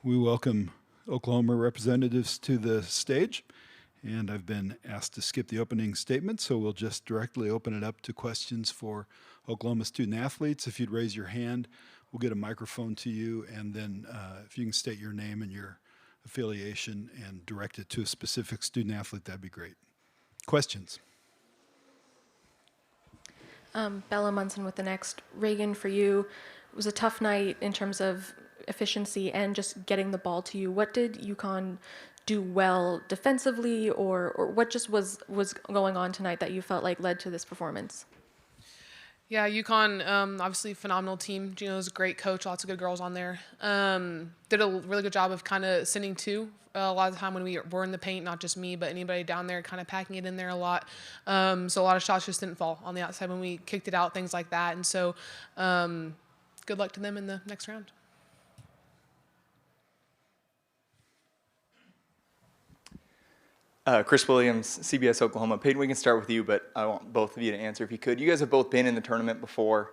We welcome Oklahoma representatives to the stage, and I've been asked to skip the opening statement, so we'll just directly open it up to questions for Oklahoma student athletes. If you'd raise your hand, we'll get a microphone to you, and then if you can state your name and your affiliation and direct it to a specific student athlete, that'd be great. Questions? Bella Munson with the next. Reagan, for you, it was a tough night in terms of efficiency and just getting the ball to you. What did UConn do well defensively, or what just was going on tonight that you felt like led to this performance? Yeah, UConn, obviously phenomenal team. Gino's a great coach, lots of good girls on there. Did a really good job of kind of sending two. A lot of the time when we were in the paint, not just me, but anybody down there, kind of packing it in there a lot. So a lot of shots just didn't fall on the outside when we kicked it out, things like that. And so good luck to them in the next round. Chris Williams, CBS Oklahoma. Peyton, we can start with you, but I want both of you to answer if you could. You guys have both been in the tournament before,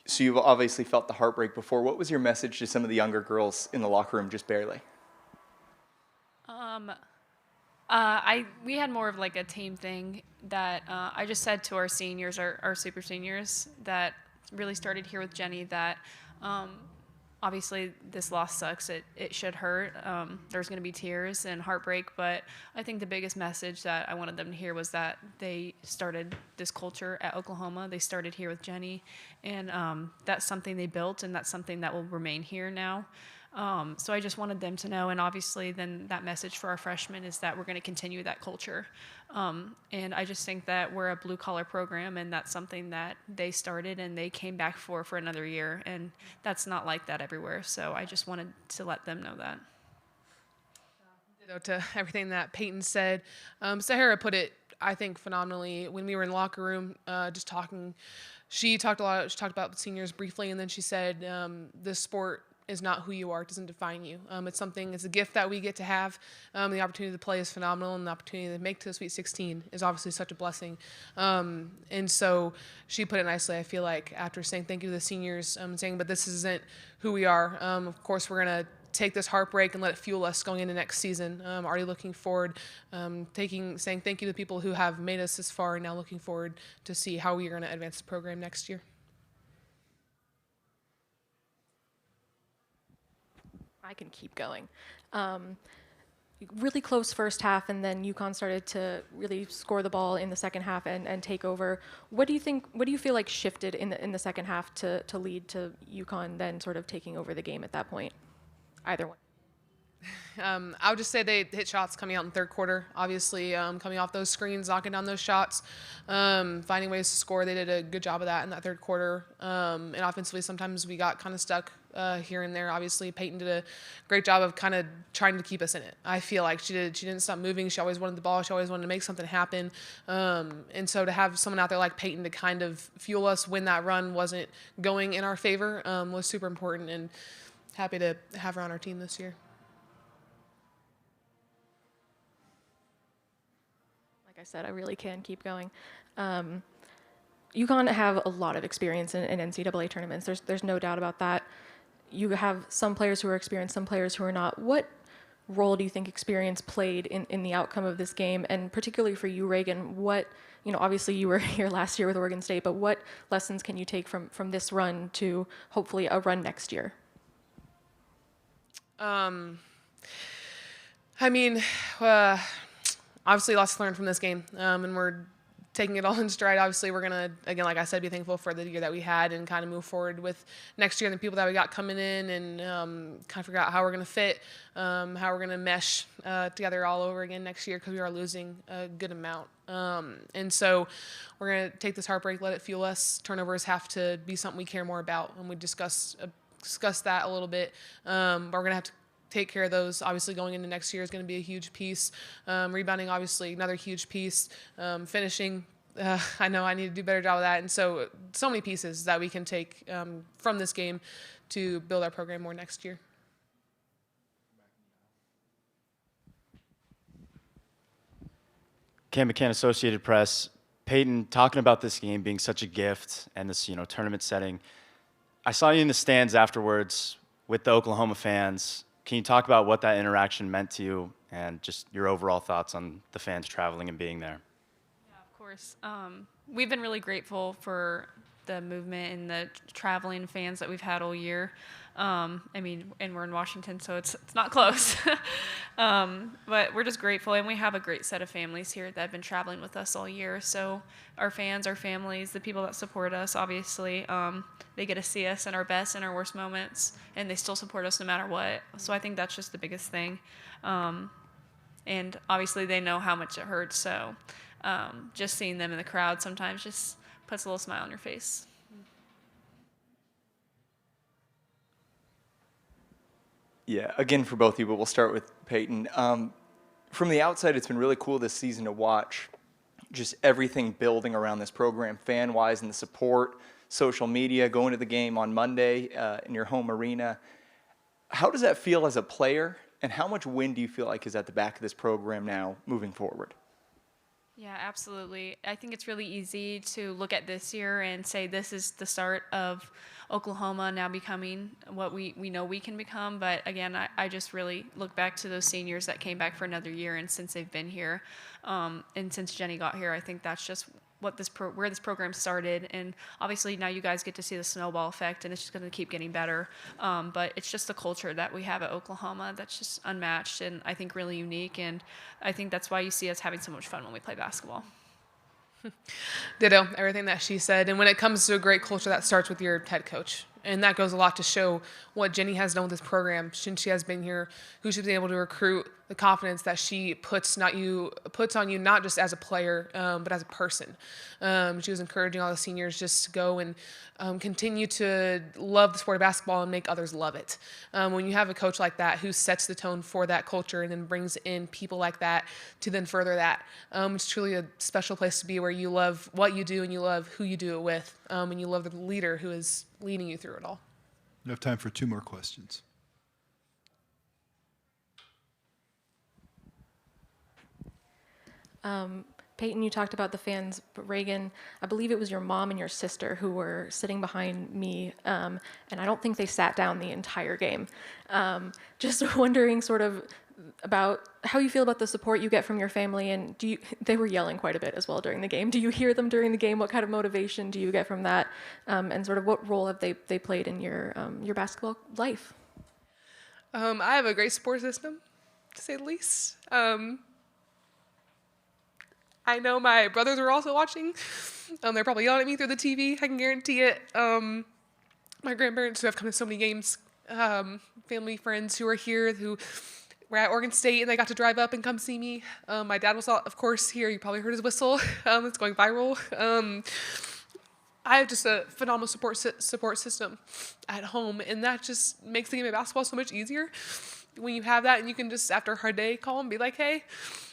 so you've obviously felt the heartbreak before. What was your message to some of the younger girls in the locker room, just barely? We had more of like a team thing that I just said to our seniors, our super seniors, that really started here with Jenny, that obviously this loss sucks. It should hurt. There's going to be tears and heartbreak, but I think the biggest message that I wanted them to hear was that they started this culture at Oklahoma. They started here with Jenny, and that's something they built, and that's something that will remain here now. So I just wanted them to know, and obviously then that message for our freshmen is that we're going to continue that culture. And I just think that we're a blue-collar program, and that's something that they started and they came back for another year, and that's not like that everywhere. So I just wanted to let them know that. To everything that Peyton said, Sahara put it, I think, phenomenally. When we were in the locker room just talking, she talked about the seniors briefly, and then she said, this sport is not who you are. It doesn't define you. It's a gift that we get to have. The opportunity to play is phenomenal, and the opportunity to make to the Sweet 16 is obviously such a blessing. And so she put it nicely, I feel like, after saying thank you to the seniors, saying, but this isn't who we are. Of course, we're going to take this heartbreak and let it fuel us going into next season. Already looking forward, saying thank you to the people who have made us this far, and now looking forward to see how we are going to advance the program next year. I can keep going. Really close first half, and then UConn started to really score the ball in the second half and take over. What do you feel like shifted in the second half to lead to UConn then sort of taking over the game at that point? Either one. I would just say they hit shots coming out in the third quarter. Obviously, coming off those screens, knocking down those shots, finding ways to score. They did a good job of that in that third quarter. And offensively, sometimes we got kind of stuck here and there. Obviously, Peyton did a great job of kind of trying to keep us in it. I feel like she didn't stop moving. She always wanted the ball. She always wanted to make something happen. And so to have someone out there like Peyton to kind of fuel us when that run wasn't going in our favor was super important, and happy to have her on our team this year. Like I said, I really can keep going. UConn have a lot of experience in NCAA tournaments. There's no doubt about that. You have some players who are experienced, some players who are not. What role do you think experience played in the outcome of this game? And particularly for you, Reagan, obviously you were here last year with Oregon State, but what lessons can you take from this run to hopefully a run next year? Obviously lots to learn from this game, and we're taking it all in stride. Obviously, we're going to, again, like I said, be thankful for the year that we had and kind of move forward with next year and the people that we got coming in, and kind of figure out how we're going to fit, how we're going to mesh together all over again next year, because we are losing a good amount. And so we're going to take this heartbreak, let it fuel us. Turnovers have to be something we care more about, and we discussed that a little bit. But we're going to have to take care of those. Obviously, going into next year is going to be a huge piece. Rebounding, obviously, another huge piece. Finishing, I know I need to do a better job of that. And so many pieces that we can take from this game to build our program more next year. Cam McCann, Associated Press. Peyton, talking about this game being such a gift and this, tournament setting, I saw you in the stands afterwards with the Oklahoma fans, Can you talk about what that interaction meant to you and just your overall thoughts on the fans traveling and being there? Yeah, of course. We've been really grateful for the movement and the traveling fans that we've had all year. I mean, and we're in Washington, so it's not close. But we're just grateful, and we have a great set of families here that have been traveling with us all year. So our fans, our families, the people that support us, obviously, they get to see us in our best and our worst moments, and they still support us no matter what. So I think that's just the biggest thing. And obviously they know how much it hurts, so just seeing them in the crowd sometimes just puts a little smile on your face. Yeah, again for both of you, but we'll start with Peyton. From the outside, it's been really cool this season to watch just everything building around this program, fan-wise, and the support, social media, going to the game on Monday in your home arena. How does that feel as a player, and how much wind do you feel like is at the back of this program now moving forward? Yeah, absolutely. I think it's really easy to look at this year and say this is the start of Oklahoma now becoming what we know we can become. But again, I just really look back to those seniors that came back for another year, and since they've been here, and since Jenny got here, I think that's just what where this program started. And obviously now you guys get to see the snowball effect, and it's just going to keep getting better. But it's just the culture that we have at Oklahoma that's just unmatched and I think really unique. And I think that's why you see us having so much fun when we play basketball. Ditto, everything that she said. And when it comes to a great culture, that starts with your head coach. And that goes a lot to show what Jenny has done with this program since she has been here, who she's been able to recruit, the confidence that she puts on you, not just as a player, but as a person. She was encouraging all the seniors just to go and continue to love the sport of basketball and make others love it. When you have a coach like that who sets the tone for that culture and then brings in people like that to then further that, it's truly a special place to be where you love what you do and you love who you do it with, and you love the leader who is leading you through it all. We have time for 2 more questions. Peyton, you talked about the fans, but Reagan, I believe it was your mom and your sister who were sitting behind me, and I don't think they sat down the entire game. Just wondering sort of about how you feel about the support you get from your family, and they were yelling quite a bit as well during the game. Do you hear them during the game? What kind of motivation do you get from that? And sort of what role have they played in your basketball life? I have a great support system, to say the least. I know my brothers are also watching. They're probably yelling at me through the TV. I can guarantee it. My grandparents who have come to so many games, family, friends who are here, who were at Oregon State and they got to drive up and come see me. My dad was, of course, here. You probably heard his whistle. It's going viral. I have just a phenomenal support system at home, and that just makes the game of basketball so much easier. When you have that and you can just, after a hard day, call and be like, hey,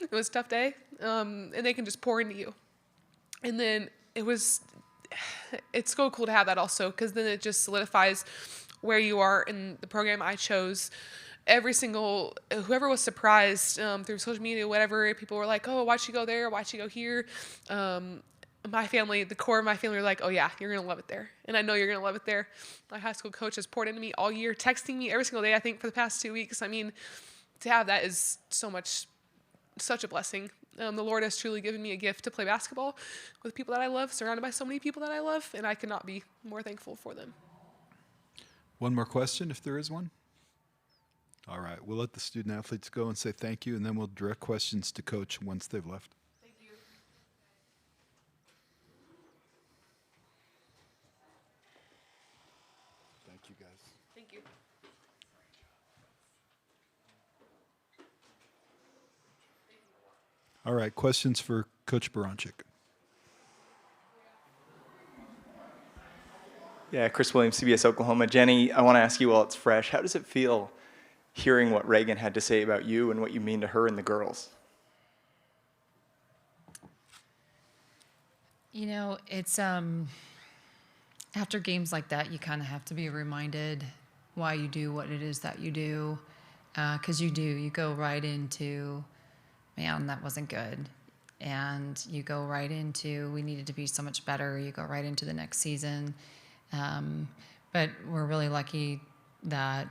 it was a tough day, and they can just pour into you. And then it's so cool to have that also, because then it just solidifies where you are in the program I chose. Whoever was surprised through social media, whatever, people were like, oh, why'd she go there? Why'd she go here? My family, the core of my family, were like, oh yeah, you're going to love it there. And I know you're going to love it there. My high school coach has poured into me all year, texting me every single day, I think, for the past 2 weeks. I mean, to have that is such a blessing. The Lord has truly given me a gift to play basketball with people that I love, surrounded by so many people that I love, and I could not be more thankful for them. One more question, if there is one. All right, we'll let the student athletes go and say thank you, and then we'll direct questions to Coach once they've left. Thank you. Thank you, guys. Thank you. All right, questions for Coach Baranczyk. Yeah, Chris Williams, CBS Oklahoma. Jenny, I want to ask you while it's fresh, how does it feel hearing what Reagan had to say about you and what you mean to her and the girls? You know, it's after games like that, you kind of have to be reminded why you do what it is that you do, because you go right into, man, that wasn't good. And you go right into, we needed to be so much better. You go right into the next season. But we're really lucky that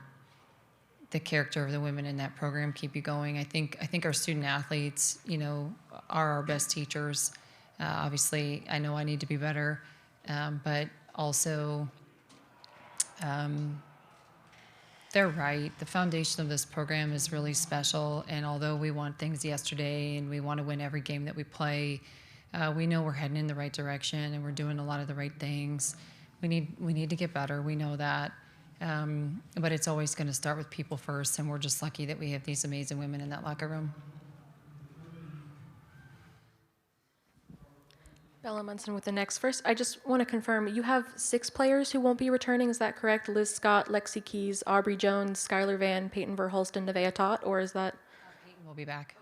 the character of the women in that program keep you going. I think our student athletes, are our best teachers. Obviously, I know I need to be better, but also they're right. The foundation of this program is really special, and although we want things yesterday and we want to win every game that we play, we know we're heading in the right direction and we're doing a lot of the right things. We need to get better. We know that. But it's always going to start with people first, and we're just lucky that we have these amazing women in that locker room. Bella Munson with the next. First, I just want to confirm, you have 6 players who won't be returning, is that correct? Liz Scott, Lexi Keys, Aubrey Jones, Skylar Van, Peyton Verhulst, and Nevaeh Tot, or is that? Peyton will be back.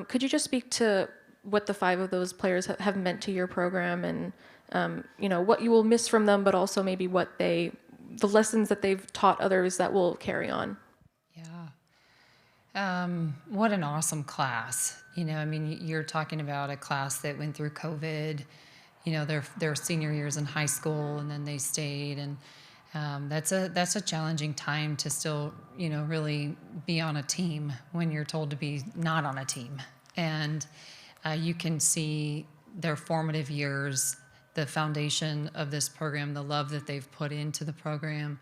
Could you just speak to what the 5 of those players have meant to your program, and what you will miss from them, but also maybe the lessons that they've taught others that will carry on? Yeah. What an awesome class. You're talking about a class that went through COVID, their senior years in high school, and then they stayed. And that's a challenging time to still, really be on a team when you're told to be not on a team. And you can see their formative years, the foundation of this program, the love that they've put into the program,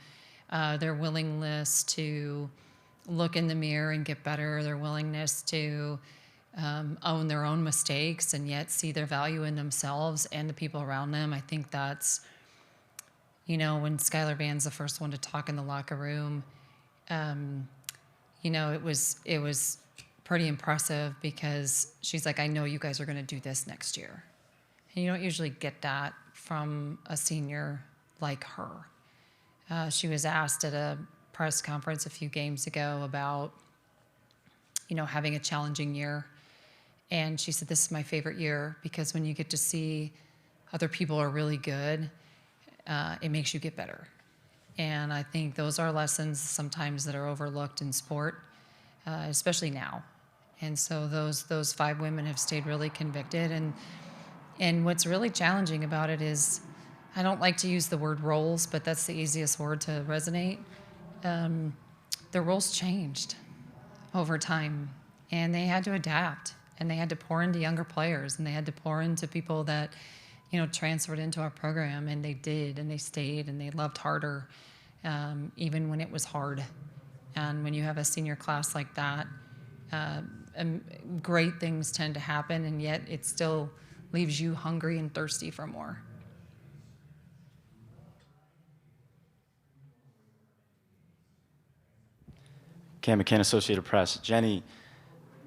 their willingness to look in the mirror and get better, their willingness to own their own mistakes and yet see their value in themselves and the people around them. I think that's, when Skylar Van's the first one to talk in the locker room, it was pretty impressive because she's like, I know you guys are going to do this next year. And you don't usually get that from a senior like her. She was asked at a press conference a few games ago about, having a challenging year. And she said, this is my favorite year because when you get to see other people are really good, it makes you get better. And I think those are lessons sometimes that are overlooked in sport, especially now. And so those 5 women have stayed really convicted. And what's really challenging about it is, I don't like to use the word roles, but that's the easiest word to resonate. The roles changed over time, and they had to adapt, and they had to pour into younger players, and they had to pour into people that, transferred into our program, and they did, and they stayed, and they loved harder, even when it was hard. And when you have a senior class like that, great things tend to happen, and yet it still leaves you hungry and thirsty for more. Cam McCann, Associated Press. Jenny,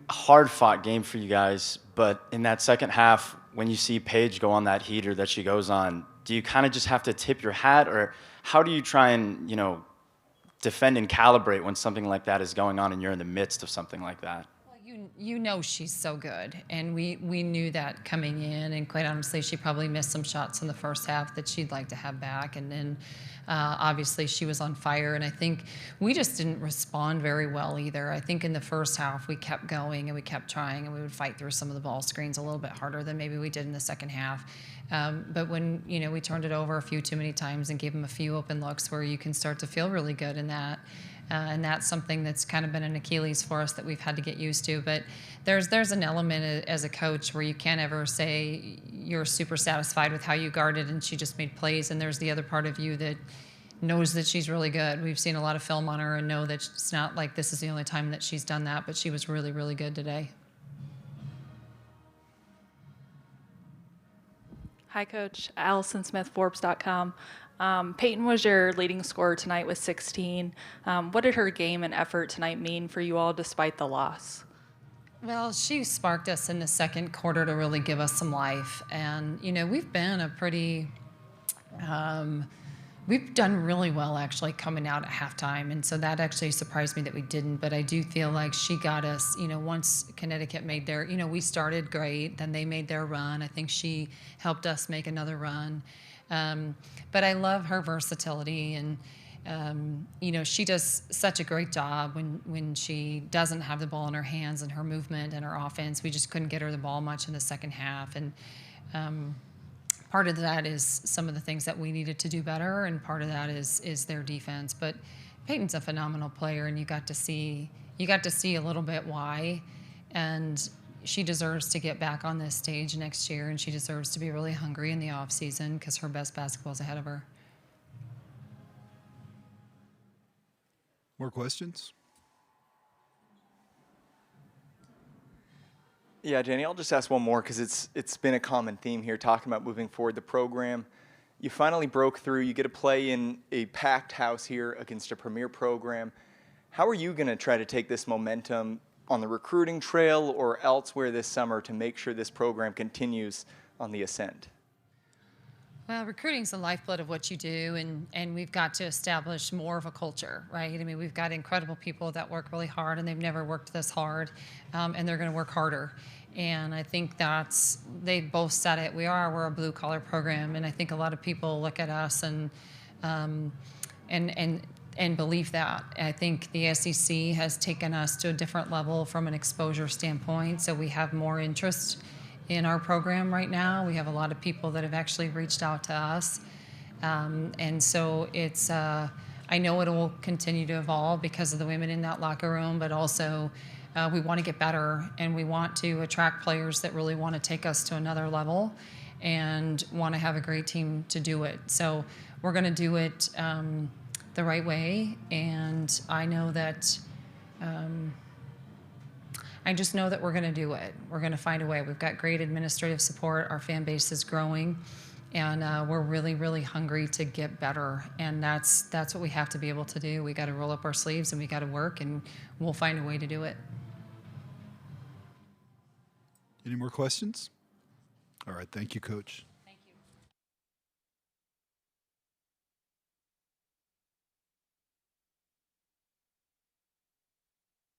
a hard-fought game for you guys, but in that second half, when you see Paige go on that heater that she goes on, do you kind of just have to tip your hat, or how do you try and, defend and calibrate when something like that is going on and you're in the midst of something like that? Well, she's so good, and we knew that coming in, and quite honestly, she probably missed some shots in the first half that she'd like to have back, and then obviously she was on fire, and I think we just didn't respond very well either. I think in the first half we kept going and we kept trying, and we would fight through some of the ball screens a little bit harder than maybe we did in the second half. But when we turned it over a few too many times and gave them a few open looks where you can start to feel really good in that. And that's something that's kind of been an Achilles for us that we've had to get used to. But there's an element as a coach where you can't ever say you're super satisfied with how you guarded and she just made plays. And there's the other part of you that knows that she's really good. We've seen a lot of film on her and know that it's not like this is the only time that she's done that, but she was really, really good today. Hi, Coach. Allison Smith, Forbes.com. Peyton was your leading scorer tonight with 16. What did her game and effort tonight mean for you all despite the loss? Well, she sparked us in the second quarter to really give us some life. And, we've been we've done really well actually coming out at halftime. And so that actually surprised me that we didn't. But I do feel like she got us, once Connecticut made their, we started great, then they made their run. I think she helped us make another run. But I love her versatility, and she does such a great job when she doesn't have the ball in her hands, and her movement and her offense. We just couldn't get her the ball much in the second half, and part of that is some of the things that we needed to do better, and part of that is their defense. But Peyton's a phenomenal player, and you got to see a little bit why, and she deserves to get back on this stage next year, and she deserves to be really hungry in the off season because her best basketball is ahead of her. More questions? Yeah, Jenny, I'll just ask one more because it's been a common theme here talking about moving forward the program. You finally broke through. You get to play in a packed house here against a premier program. How are you going to try to take this momentum on the recruiting trail or elsewhere this summer to make sure this program continues on the ascent? Well, recruiting's the lifeblood of what you do, and we've got to establish more of a culture, right? I mean, we've got incredible people that work really hard, and they've never worked this hard, and they're going to work harder. And I think they both said it. We're a blue collar program, and I think a lot of people look at us and believe that. I think the SEC has taken us to a different level from an exposure standpoint, so we have more interest in our program right now. We have a lot of people that have actually reached out to us. And so it's, I know it will continue to evolve because of the women in that locker room, but also we want to get better, and we want to attract players that really want to take us to another level and want to have a great team to do it. So we're going to do it the right way, and I know that I just know that we're going to do it. We're going to find a way. We've got great administrative support. Our fan base is growing, and we're really, really hungry to get better. And that's what we have to be able to do. We got to roll up our sleeves, and we got to work, and we'll find a way to do it. Any more questions? All right, thank you, Coach.